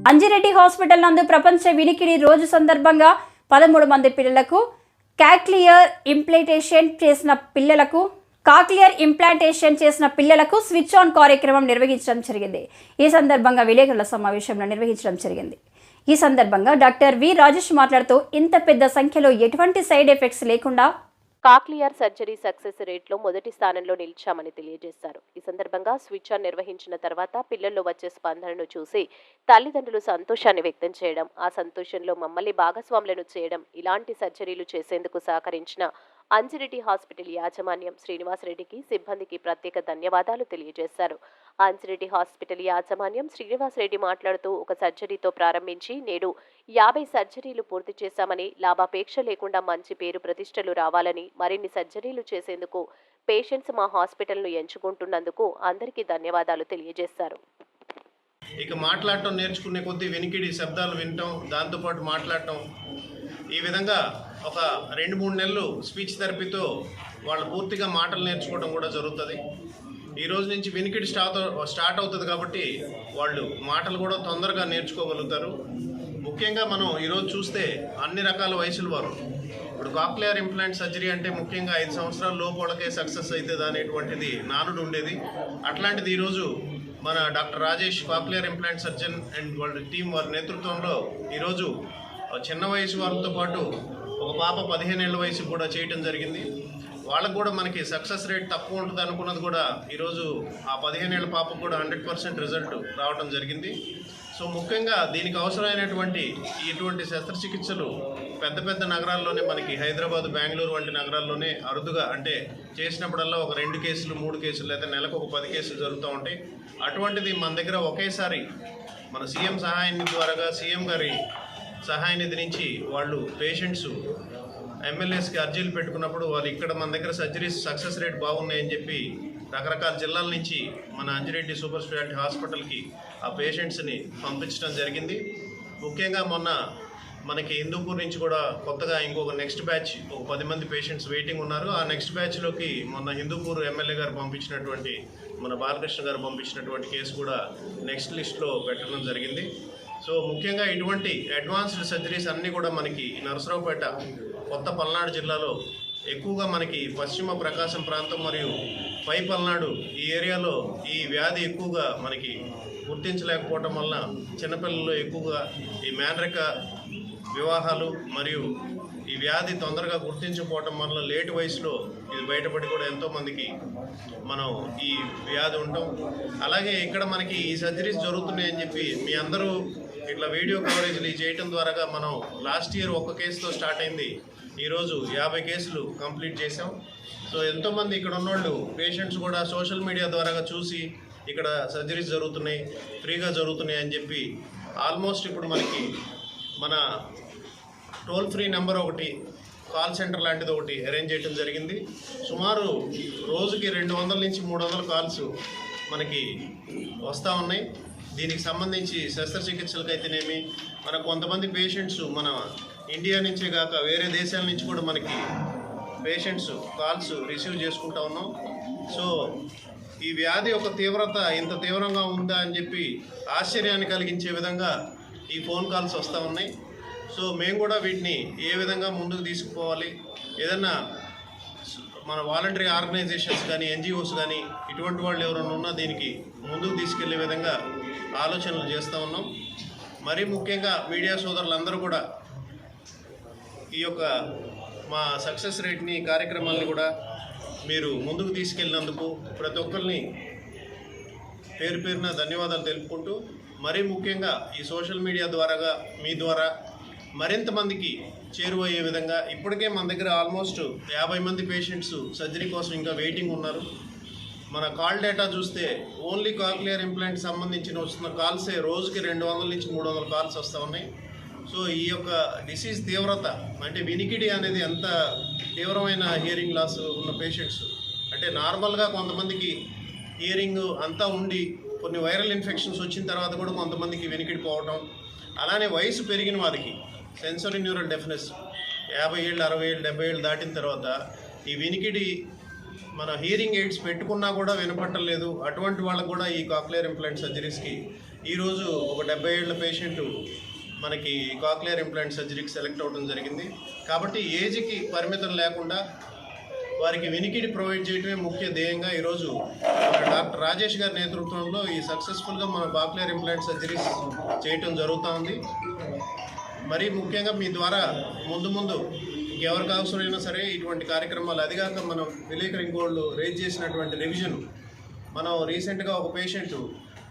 Anji Reddy hospital నందు ప్రపంచ వినికిడి రోజు సందర్భంగా 13 మంది పిల్లలకు కాక్లియర్ ఇంప్లాంటేషన్ చేసిన పిల్లలకు స్విచ్ ఆన్ కార్యక్రమం నిర్వహించడం జరిగింది. ఈ సందర్భంగా విలేకరుల సమావేశంలో నిర్వహించడం జరిగింది. ఈ సందర్భంగా డాక్టర్ వి రాజేష్ మాట్లాడుతూ ఇంత పెద్ద సంఖ్యలో ఎటువంటి సైడ్ ఎఫెక్ట్స్ లేకుండా కాక్లియర్ సర్జరీ సక్సెస్ రేట్లో మొదటి స్థానంలో నిలిచామని తెలియజేశారు. ఈ సందర్భంగా స్విచ్ ఆన్ నిర్వహించిన తర్వాత పిల్లల్లో వచ్చే స్పందనను చూసి తల్లిదండ్రులు సంతోషాన్ని వ్యక్తం చేయడం, ఆ సంతోషంలో మమ్మల్ని భాగస్వాములను చేయడం, ఇలాంటి సర్జరీలు చేసేందుకు సహకరించిన అంజిరెడ్డి హాస్పిటల్ యాజమాన్యం శ్రీనివాసరెడ్డికి, సిబ్బందికి ప్రత్యేక ధన్యవాదాలు తెలియజేశారు. అంజిరెడ్డి హాస్పిటల్ యాజమాన్యం శ్రీనివాసరెడ్డి మాట్లాడుతూ ఒక సర్జరీతో ప్రారంభించి నేడు 50 సర్జరీలు పూర్తి చేశామని, లాభాపేక్ష లేకుండా మంచి పేరు ప్రతిష్టలు రావాలని, మరిన్ని సర్జరీలు చేసేందుకు పేషెంట్స్ మా హాస్పిటల్ను ఎంచుకుంటున్నందుకు అందరికీ ధన్యవాదాలు తెలియజేశారు. ఇక మాట్లాడటం నేర్చుకునే కొద్దీ వినికిడి శబ్దాలు వినటం, దాంతోపాటు మాట్లాడటం, ఈ విధంగా ఒక 2-3 నెలలు స్పీచ్ థెరపీతో వాళ్ళు పూర్తిగా మాటలు నేర్చుకోవడం కూడా జరుగుతుంది. ఈ రోజు నుంచి వినికిడి స్టార్ట్ అవుతుంది కాబట్టి వాళ్ళు మాటలు కూడా తొందరగా నేర్చుకోగలుగుతారు. ముఖ్యంగా మనం ఈరోజు చూస్తే అన్ని రకాల వయసుల వారు, ఇప్పుడు కాక్లియర్ ఇంప్లాంట్ సర్జరీ అంటే ముఖ్యంగా 5 సంవత్సరాల లోపు వాళ్ళకే సక్సెస్ అవుతుంది అనేటువంటిది నానుడు ఉండేది. అట్లాంటిది ఈరోజు మన doctor Rajesh cochlear implant surgeon and వాళ్ళ టీం వారి నేతృత్వంలో ఈరోజు చిన్న వయసు వాళ్ళతో పాటు ఒక పాప 15 ఏళ్ల వయసు కూడా చేయటం జరిగింది. వాళ్ళకు కూడా మనకి సక్సెస్ రేట్ తక్కువ ఉంటుంది అనుకున్నది కూడా ఈరోజు ఆ 15 ఏళ్ల పాపకు కూడా 100% రిజల్ట్ రావడం జరిగింది. సో ముఖ్యంగా దీనికి అవసరమైనటువంటి ఇటువంటి శస్త్రచికిత్సలు పెద్ద పెద్ద నగరాల్లోనే మనకి హైదరాబాద్, బెంగళూరు వంటి నగరాల్లోనే అరుదుగా, అంటే చేసినప్పుడల్లా ఒక 2 కేసులు 3 కేసులు లేదా నెలకు ఒక 10 కేసులు జరుగుతూ ఉంటాయి. అటువంటిది మన దగ్గర ఒకేసారి మన సీఎం సహాయ నిధి ద్వారా, సీఎం గారి సహాయ నిధి నుంచి వాళ్ళు పేషెంట్స్ ఎమ్మెల్యేస్కి అర్జీలు పెట్టుకున్నప్పుడు వాళ్ళు ఇక్కడ మన దగ్గర సర్జరీస్ సక్సెస్ రేట్ బాగున్నాయని చెప్పి రకరకాల జిల్లాల నుంచి మన అంజిరెడ్డి సూపర్ స్పెషాలిటీ హాస్పిటల్కి ఆ పేషెంట్స్ని పంపించడం జరిగింది. ముఖ్యంగా మొన్న మనకి హిందూపూర్ నుంచి కూడా కొత్తగా ఇంకొక నెక్స్ట్ బ్యాచ్ ఒక 10 మంది పేషెంట్స్ వెయిటింగ్ ఉన్నారు. ఆ నెక్స్ట్ బ్యాచ్లోకి మొన్న హిందూపూర్ ఎమ్మెల్యే గారు పంపించినటువంటి, మన బాలకృష్ణ గారు పంపించినటువంటి కేసు కూడా నెక్స్ట్ లిస్ట్లో పెట్టడం జరిగింది. సో ముఖ్యంగా ఇటువంటి అడ్వాన్స్డ్ సర్జరీస్ అన్నీ కూడా మనకి నరసరావుపేట, కొత్త పల్నాడు జిల్లాలో ఎక్కువగా మనకి పశ్చిమ ప్రకాశం ప్రాంతం మరియు పై పల్నాడు ఈ ఏరియాలో ఈ వ్యాధి ఎక్కువగా మనకి గుర్తించలేకపోవటం వలన చిన్నపిల్లల్లో ఎక్కువగా ఈ మేనరిక వివాహాలు మరియు ఈ వ్యాధి తొందరగా గుర్తించకపోవటం వల్ల లేటు వయసులో ఇది బయటపడి కూడా ఎంతోమందికి మనం ఈ వ్యాధి ఉంటాం. అలాగే ఇక్కడ మనకి ఈ సర్జరీస్ జరుగుతున్నాయని చెప్పి మీ అందరూ ఇట్లా వీడియో కవరేజ్లు చేయటం ద్వారా మనం లాస్ట్ ఇయర్ 1 కేసుతో స్టార్ట్ అయింది, ఈరోజు 50 కేసులు కంప్లీట్ చేసాం. సో ఎంతోమంది ఇక్కడ ఉన్నోళ్ళు పేషెంట్స్ కూడా సోషల్ మీడియా ద్వారా చూసి ఇక్కడ సర్జరీస్ జరుగుతున్నాయి, ఫ్రీగా జరుగుతున్నాయి అని చెప్పి ఆల్మోస్ట్ ఇప్పుడు మనకి మన టోల్ ఫ్రీ నెంబర్ ఒకటి, కాల్ సెంటర్ లాంటిది ఒకటి అరేంజ్ చేయడం జరిగింది. సుమారు రోజుకి 200 నుంచి 300 కాల్స్ మనకి వస్తూ ఉన్నాయి. దీనికి సంబంధించి శస్త్రచికిత్సలకు అయితేనేమి, మన కొంతమంది పేషెంట్స్ మన ఇండియా నుంచే కాక వేరే దేశాల నుంచి కూడా మనకి పేషెంట్స్ కాల్స్ రిసీవ్ చేసుకుంటా ఉన్నాం. సో ఈ వ్యాధి యొక్క తీవ్రత ఇంత తీవ్రంగా ఉందా అని చెప్పి ఆశ్చర్యాన్ని కలిగించే విధంగా ఈ ఫోన్ కాల్స్ వస్తూ ఉన్నాయి. సో మేము కూడా వీటిని ఏ విధంగా ముందుకు తీసుకుపోవాలి, ఏదన్నా మన వాలంటరీ ఆర్గనైజేషన్స్ కానీ, ఎన్జిఓస్ కానీ ఇటువంటి వాళ్ళు ఎవరైనా ఉన్నా దీనికి ముందుకు తీసుకెళ్లే విధంగా ఆలోచనలు చేస్తూ ఉన్నాం. మరీ ముఖ్యంగా మీడియా సోదరులందరూ కూడా ఈ యొక్క మా సక్సెస్ రేట్ని, కార్యక్రమాలను కూడా మీరు ముందుకు తీసుకెళ్ళినందుకు ప్రతి ఒక్కరిని పేరు పేరున ధన్యవాదాలు తెలుపుకుంటూ, మరీ ముఖ్యంగా ఈ సోషల్ మీడియా ద్వారాగా మీ ద్వారా మరింత మందికి చేరువయ్యే విధంగా, ఇప్పటికే మన దగ్గర ఆల్మోస్ట్ 50 మంది పేషెంట్స్ సర్జరీ కోసం ఇంకా వెయిటింగ్ ఉన్నారు. మన కాల్ డేటా చూస్తే ఓన్లీ కాక్లియర్ ఇంప్లాంట్ సంబంధించిన వస్తున్న కాల్సే రోజుకి 200 నుంచి 300 కాల్స్ వస్తూ ఉన్నాయి. సో ఈ యొక్క డిసీజ్ తీవ్రత, అంటే వినికిడి అనేది ఎంత తీవ్రమైన హియరింగ్ లాస్ ఉన్న పేషెంట్స్, అంటే నార్మల్గా కొంతమందికి హియరింగ్ అంతా ఉండి కొన్ని వైరల్ ఇన్ఫెక్షన్స్ వచ్చిన తర్వాత కూడా కొంతమందికి వినికిడి పోవటం, అలానే వయసు పెరిగిన వారికి సెన్సరీ న్యూరల్ డెఫ్నెస్ 50 ఏళ్ళు, 60 ఏళ్ళు, 70 ఏళ్ళు దాటిన తర్వాత ఈ వినికిడి మన హియరింగ్ ఎయిడ్స్ పెట్టుకున్నా కూడా వినపట్టలేదు, అటువంటి వాళ్ళకు కూడా ఈ కాక్లియర్ ఇంప్లాంట్ సర్జరీస్కి ఈరోజు ఒక 70 ఏళ్ల పేషెంట్ మనకి కాక్లియర్ ఇంప్లాంట్ సర్జరీకి సెలెక్ట్ అవ్వడం జరిగింది. కాబట్టి ఏజ్కి పరిమితం లేకుండా వారికి వినికిడి ప్రొవైడ్ చేయడమే ముఖ్య ధ్యేయంగా ఈరోజు మన డాక్టర్ రాజేష్ గారి నేతృత్వంలో ఈ సక్సెస్ఫుల్గా మన కాక్లియర్ ఇంప్లాంట్ సర్జరీస్ చేయటం జరుగుతూ ఉంది. మరీ ముఖ్యంగా మీ ద్వారా ముందు ఎవరికి అవసరమైనా సరే ఇటువంటి కార్యక్రమాలు, అదిగాక మనం విలేకరింగ్ గోల్డ్ రేజ్ చేసినటువంటి రివిజన్, మనం రీసెంట్గా ఒక పేషెంట్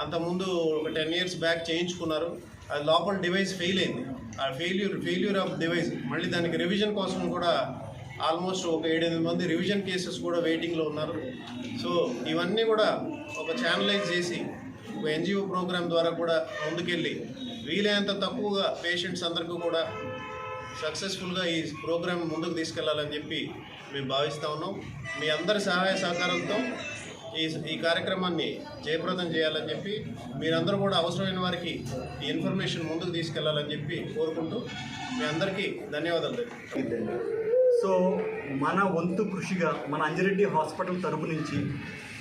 అంతకుముందు ఒక 10 years బ్యాక్ చేయించుకున్నారు. అది లోపల డివైస్ ఫెయిల్ అయింది. ఆ ఫెయిల్యూర్ ఆఫ్ డివైస్ మళ్ళీ దానికి రివిజన్ కోసం కూడా ఆల్మోస్ట్ ఒక 7-8 మంది రివిజన్ కేసెస్ కూడా వెయిటింగ్లో ఉన్నారు. సో ఇవన్నీ కూడా ఒక ఛానలైజ్ చేసి ఒక NGO ప్రోగ్రామ్ ద్వారా కూడా ముందుకెళ్ళి వీలైనంత తక్కువగా పేషెంట్స్ అందరికీ కూడా సక్సెస్ఫుల్గా ఈ ప్రోగ్రామ్ ముందుకు తీసుకెళ్లాలని చెప్పి మేము భావిస్తూ ఉన్నాం. మీ అందరి సహాయ సహకారంతో ఈ కార్యక్రమాన్ని జయప్రదం చేయాలని చెప్పి, మీరందరూ కూడా అవసరమైన వారికి ఈ ఇన్ఫర్మేషన్ ముందుకు తీసుకెళ్లాలని చెప్పి కోరుకుంటూ మీ అందరికీ ధన్యవాదాలు. సో మన వంతు కృషిగా మన అంజిరెడ్డి హాస్పిటల్ తరపు నుంచి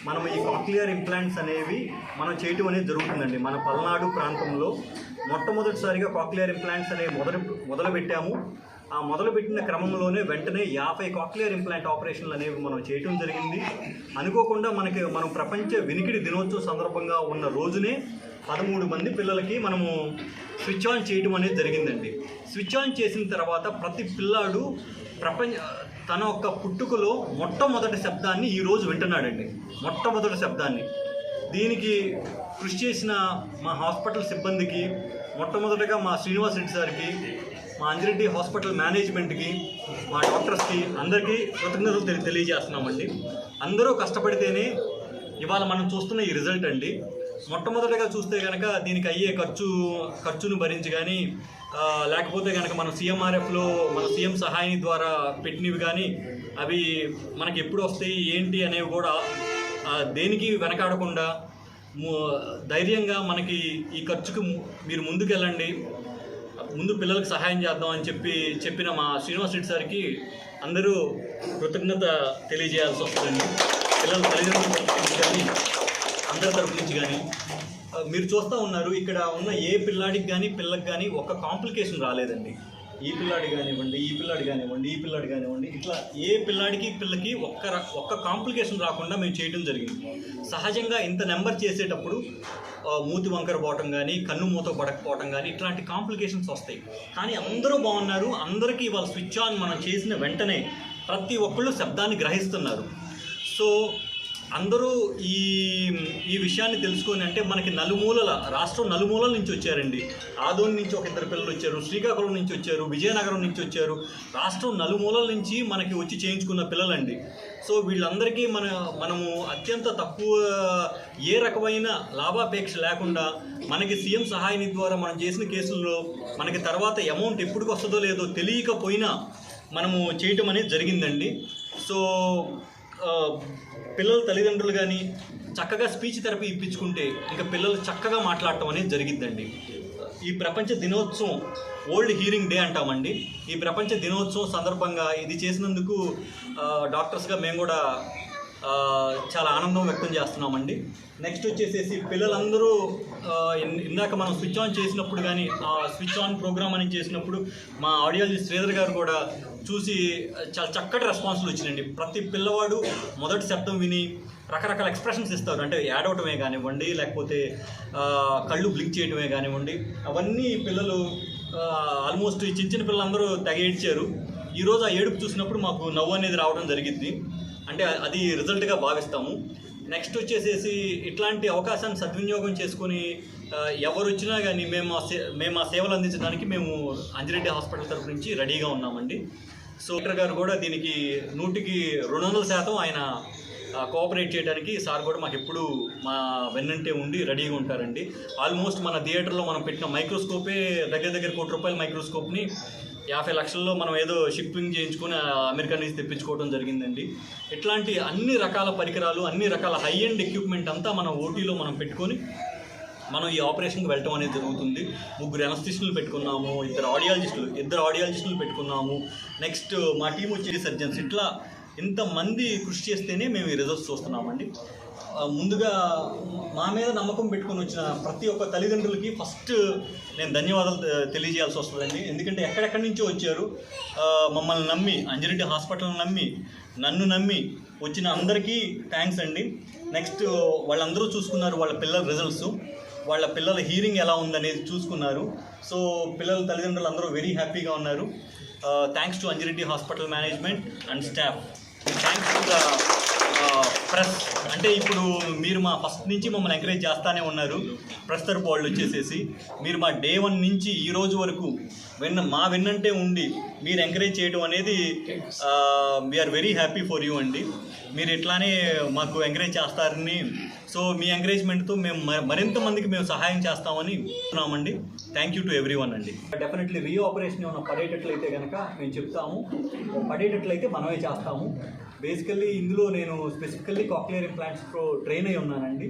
మనం ఈ కాక్లియర్ ఇంప్లాంట్స్ అనేవి మనం చేయటం అనేది జరుగుతుందండి. మన పల్నాడు ప్రాంతంలో మొట్టమొదటిసారిగా కాక్లియర్ ఇంప్లాంట్స్ అనేవి మొదలుపెట్టాము. ఆ మొదలుపెట్టిన క్రమంలోనే వెంటనే 50 కాక్లియర్ ఇంప్లాంట్ ఆపరేషన్లు అనేవి మనం చేయటం జరిగింది. అనుకోకుండా మనం ప్రపంచ వినికిడి దినోత్సవం సందర్భంగా ఉన్న రోజునే 13 మంది పిల్లలకి మనము స్విచ్ ఆన్ చేయటం అనేది జరిగిందండి. స్విచ్ ఆన్ చేసిన తర్వాత ప్రతి పిల్లాడు తన యొక్క పుట్టుకలో మొట్టమొదటి శబ్దాన్ని ఈరోజు వింటున్నాడండి. మొట్టమొదటి శబ్దాన్ని. దీనికి కృషి చేసిన మా హాస్పిటల్ సిబ్బందికి, మొట్టమొదటిగా మా శ్రీనివాస్ రెడ్డి సార్కి, మా అంజిరెడ్డి హాస్పిటల్ మేనేజ్మెంట్కి, మా డాక్టర్స్కి అందరికీ కృతజ్ఞతలు తెలియజేస్తున్నామండి. అందరూ కష్టపడితేనే ఇవాళ మనం చూస్తున్న ఈ రిజల్ట్ అండి. మొట్టమొదటిగా చూస్తే కనుక దీనికి అయ్యే ఖర్చును భరించి కానీ, లేకపోతే కనుక మనం CMRFలో మన CM సహాయం ద్వారా పెట్టినవి కానీ అవి మనకి ఎప్పుడు వస్తాయి ఏంటి అనేవి కూడా దేనికి వెనకాడకుండా ధైర్యంగా మనకి ఈ ఖర్చుకు మీరు ముందుకెళ్ళండి, ముందు పిల్లలకు సహాయం చేద్దాం అని చెప్పిన మా శ్రీనివాస్ రెడ్డి సార్కి అందరూ కృతజ్ఞత తెలియజేయాల్సి వస్తుందండి. పిల్లల తల్లిదండ్రులు కానీ అందరి తరపు నుంచి కానీ మీరు చూస్తూ ఉన్నారు. ఇక్కడ ఉన్న ఏ పిల్లాడికి కానీ పిల్లకి కానీ ఒక్క కాంప్లికేషన్ రాలేదండి. ఈ పిల్లాడి కానివ్వండి, ఈ పిల్లాడి కానివ్వండి, ఈ పిల్లాడి కానివ్వండి, ఇట్లా ఏ పిల్లాడికి పిల్లకి ఒక్క కాంప్లికేషన్ రాకుండా మేము చేయడం జరిగింది. సహజంగా ఇంత నెంబర్ చేసేటప్పుడు మూతి వంకర పోవటం కానీ, కన్ను మూత పడకపోవటం కానీ ఇట్లాంటి కాంప్లికేషన్స్ వస్తాయి. కానీ అందరూ బాగున్నారు. అందరికీ వాళ్ళ స్విచ్ ఆన్ మనం చేసిన వెంటనే ప్రతి ఒక్కళ్ళు శబ్దాన్ని గ్రహిస్తున్నారు. సో అందరూ ఈ విషయాన్ని తెలుసుకొని, అంటే మనకి రాష్ట్రం నలుమూలల నుంచి వచ్చారండి. ఆదోని నుంచి ఒక 2 పిల్లలు వచ్చారు, శ్రీకాకుళం నుంచి వచ్చారు, విజయనగరం నుంచి వచ్చారు. రాష్ట్రం నలుమూలల నుంచి మనకి వచ్చి చేయించుకున్న పిల్లలండి. సో వీళ్ళందరికీ మనము అత్యంత తక్కువ, ఏ రకమైన లాభాపేక్ష లేకుండా మనకి CM సహాయనిధి ద్వారా మనం చేసిన కేసుల్లో మనకి తర్వాత అమౌంట్ ఎప్పుడు వస్తుందో లేదో తెలియకపోయినా మనము చేయటం అనేది జరిగిందండి. సో పిల్లల తల్లిదండ్రులు కానీ చక్కగా స్పీచ్ థెరపీ ఇప్పించుకుంటే ఇంకా పిల్లలు చక్కగా మాట్లాడటం అనేది జరిగిద్దండి. ఈ ప్రపంచ దినోత్సవం వరల్డ్ హియరింగ్ డే అంటామండి. ఈ ప్రపంచ దినోత్సవం సందర్భంగా ఇది చేసినందుకు డాక్టర్స్గా మేము కూడా చాలా ఆనందం వ్యక్తం చేస్తున్నామండి. నెక్స్ట్ వచ్చేసేసి పిల్లలందరూ ఇందాక మనం స్విచ్ ఆన్ చేసినప్పుడు కానీ, స్విచ్ ఆన్ ప్రోగ్రామ్ అని చేసినప్పుడు మా ఆడియాలజిస్ట్ శ్రీధర్ గారు కూడా చూసి చాలా చక్కటి రెస్పాన్స్లు వచ్చినాయండి. ప్రతి పిల్లవాడు మొదటి శబ్దం విని రకరకాల ఎక్స్ప్రెషన్స్ ఇస్తారు. అంటే ఏడవటమే కానివ్వండి, లేకపోతే కళ్ళు బ్లింక్ చేయటమే కానివ్వండి, అవన్నీ పిల్లలు ఆల్మోస్ట్ ఈ చిన్న పిల్లలందరూ తెగ ఏడ్చారు. ఈరోజు ఆ ఏడుపు చూసినప్పుడు మాకు నవ్వు అనేది రావడం జరిగింది. అంటే అది రిజల్ట్గా భావిస్తాము. నెక్స్ట్ వచ్చేసేసి ఇట్లాంటి అవకాశాన్ని సద్వినియోగం చేసుకొని ఎవరు వచ్చినా కానీ మేము ఆ సేవలు అందించడానికి మేము అంజిరెడ్డి హాస్పిటల్ తరఫు నుంచి రెడీగా ఉన్నామండి. సో డాక్టర్ గారు కూడా దీనికి 100% ఆయన కోఆపరేట్ చేయడానికి సార్ కూడా మాకు ఎప్పుడు మా వెన్నంటే ఉండి రెడీగా ఉంటారండి. ఆల్మోస్ట్ మన థియేటర్లో మనం పెట్టిన మైక్రోస్కోపే దగ్గర ₹1 కోటి మైక్రోస్కోప్ని 50 లక్షల్లో మనం ఏదో షిప్పింగ్ చేయించుకొని అమెరికా నుంచి తెప్పించుకోవడం జరిగిందండి. ఇట్లాంటి అన్ని రకాల పరికరాలు, అన్ని రకాల హై ఎండ్ ఎక్విప్మెంట్ అంతా మన ఓటీలో మనం పెట్టుకొని మనం ఈ ఆపరేషన్కి వెళ్ళటం అనేది జరుగుతుంది. 3 ఎనస్థిస్టులు పెట్టుకున్నాము, 2 ఆడియాలజిస్టులు పెట్టుకున్నాము. నెక్స్ట్ మా టీం వచ్చే సర్జన్స్. ఇట్లా ఇంతమంది కృషి చేస్తేనే మేము ఈ రిజల్ట్స్ చూస్తున్నామండి. ముందుగా మా మీద నమ్మకం పెట్టుకొని వచ్చిన ప్రతి ఒక్క తల్లిదండ్రులకి ఫస్ట్ నేను ధన్యవాదాలు తెలియజేయాల్సి వస్తుందండి. ఎందుకంటే ఎక్కడెక్కడి నుంచో వచ్చారు, మమ్మల్ని నమ్మి, అంజిరెడ్డి హాస్పిటల్ని నమ్మి, నన్ను నమ్మి వచ్చిన అందరికీ థ్యాంక్స్ అండి. నెక్స్ట్ వాళ్ళందరూ చూసుకున్నారు వాళ్ళ పిల్లల రిజల్ట్స్, వాళ్ళ పిల్లల హీరింగ్ ఎలా ఉందనేది చూసుకున్నారు. సో పిల్లల తల్లిదండ్రులు అందరూ వెరీ హ్యాపీగా ఉన్నారు. Thanks to Anji Reddy hospital management and staff. Thanks to the press. అంటే ఇప్పుడు మీరు మా ఫస్ట్ నుంచి మమ్మల్ని ఎంకరేజ్ చేస్తూనే ఉన్నారు. ప్రెస్ తరపు వాళ్ళు వచ్చేసేసి మీరు మా డే 1 నుంచి ఈ రోజు వరకు వెన్నంటే ఉండి మీరు ఎంకరేజ్ చేయడం అనేది we are very happy for you అండి. మీరు ఇట్లానే మాకు ఎంకరేజ్ చేస్తారని, సో మీ ఎంకరేజ్మెంట్తో మేము మరింత మందికి మేము సహాయం చేస్తామని అనుకుంటున్నామండి. Thank you to every one అండి. డెఫినెట్లీ రీఆపరేషన్ ఏమైనా పడేటట్లయితే కనుక మేము చెప్తాము, పడేటట్లయితే మనమే చేస్తాము. బేసికల్లీ ఇందులో నేను స్పెసిఫికల్లీ కాక్లియర్ ఇంప్లాంట్స్లో ట్రైన్ అయి ఉన్నానండి.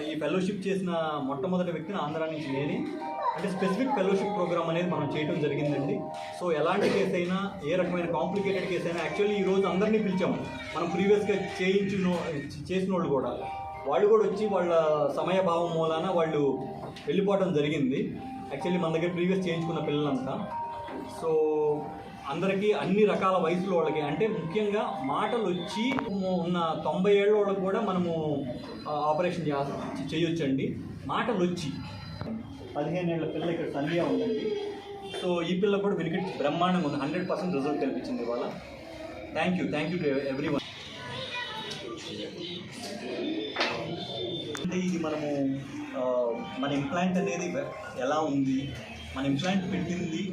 ఈ ఫెలోషిప్ చేసిన మొట్టమొదటి వ్యక్తిని ఆంధ్రా నుంచి నేనే. అంటే స్పెసిఫిక్ ఫెలోషిప్ ప్రోగ్రామ్ అనేది మనం చేయడం జరిగిందండి. సో ఎలాంటి కేసు అయినా, ఏ రకమైన కాంప్లికేటెడ్ కేసు అయినా, యాక్చువల్లీ ఈరోజు అందరినీ పిలిచాము. మనం ప్రీవియస్గా చేసిన వాళ్ళు కూడా వచ్చి వాళ్ళ సమయభావం మూలాన వాళ్ళు వెళ్ళిపోవడం జరిగింది. యాక్చువల్లీ మన దగ్గర ప్రీవియస్ చేయించుకున్న పిల్లలంతా. సో అందరికీ అన్ని రకాల వయసులో వాళ్ళకి, అంటే ముఖ్యంగా మాటలు వచ్చి ఉన్న 90 ఏళ్ళ వాళ్ళకి కూడా మనము ఆపరేషన్ చేయొచ్చండి. మాటలు వచ్చి 15 ఏళ్ళ పిల్ల ఇక్కడ తల్లిగా ఉందండి. సో ఈ పిల్ల కూడా వినికిడి బ్రహ్మాండంగా ఉంది. 100% రిజల్ట్ కల్పించింది ఇవాళ. Thank you to every one. అంటే ఇది మనము మన ఇంప్లాంట్ అనేది ఎలా ఉంది, మన ఇంప్లాంట్ పెట్టింది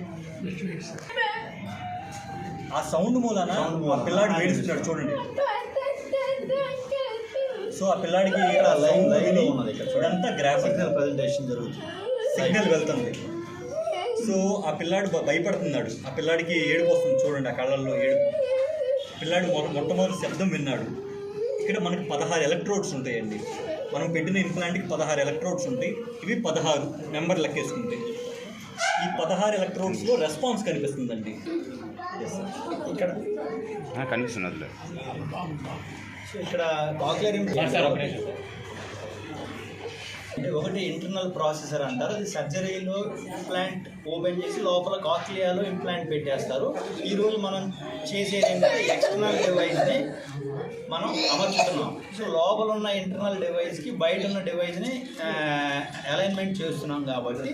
ఆ సౌండ్ మూలాన ఆ పిల్లాడు ఏడుస్తున్నాడు చూడండి. సో ఆ పిల్లాడికి ఇదంతా గ్రాఫిక్ ప్రజెంటేషన్ జరుగుతుంది, సిగ్నల్ వెళ్తుంది. సో ఆ పిల్లాడు భయపడుతున్నాడు, ఆ పిల్లాడికి ఏడుపు వస్తుంది చూడండి, ఆ కళ్ళల్లో ఏడుపు. పిల్లాడు మొట్టమొదటి శబ్దం విన్నాడు. ఇక్కడ మనకు 16 ఎలక్ట్రోడ్స్ ఉంటాయండి. మనం పెట్టిన ఇంప్లాంట్కి 16 ఎలక్ట్రోడ్స్ ఉంటాయి. ఇవి 16 నెంబర్ లెక్కేసుకుంటాయి. ఈ 16 ఎలక్ట్రోడ్స్లో రెస్పాన్స్ కనిపిస్తుందండి. ఇక్కడ కనిపిస్తున్నది. సో ఇక్కడ కాక్లియర్ ఇంప్లాంట్ అంటే ఒకటి ఇంటర్నల్ ప్రాసెసర్ అంటారు. అది సర్జరీలో ఇంప్లాంట్ ఓపెన్ చేసి లోపల కాక్లియాలో ఇంప్లాంట్ పెట్టేస్తారు. ఈరోజు మనం చేసేది ఏంటంటే ఎక్స్టర్నల్ డివైస్ని మనం అమర్చుతున్నాం. సో లోపల ఉన్న ఇంటర్నల్ డివైస్కి బయట ఉన్న డివైస్ని అలైన్మెంట్ చేస్తున్నాం కాబట్టి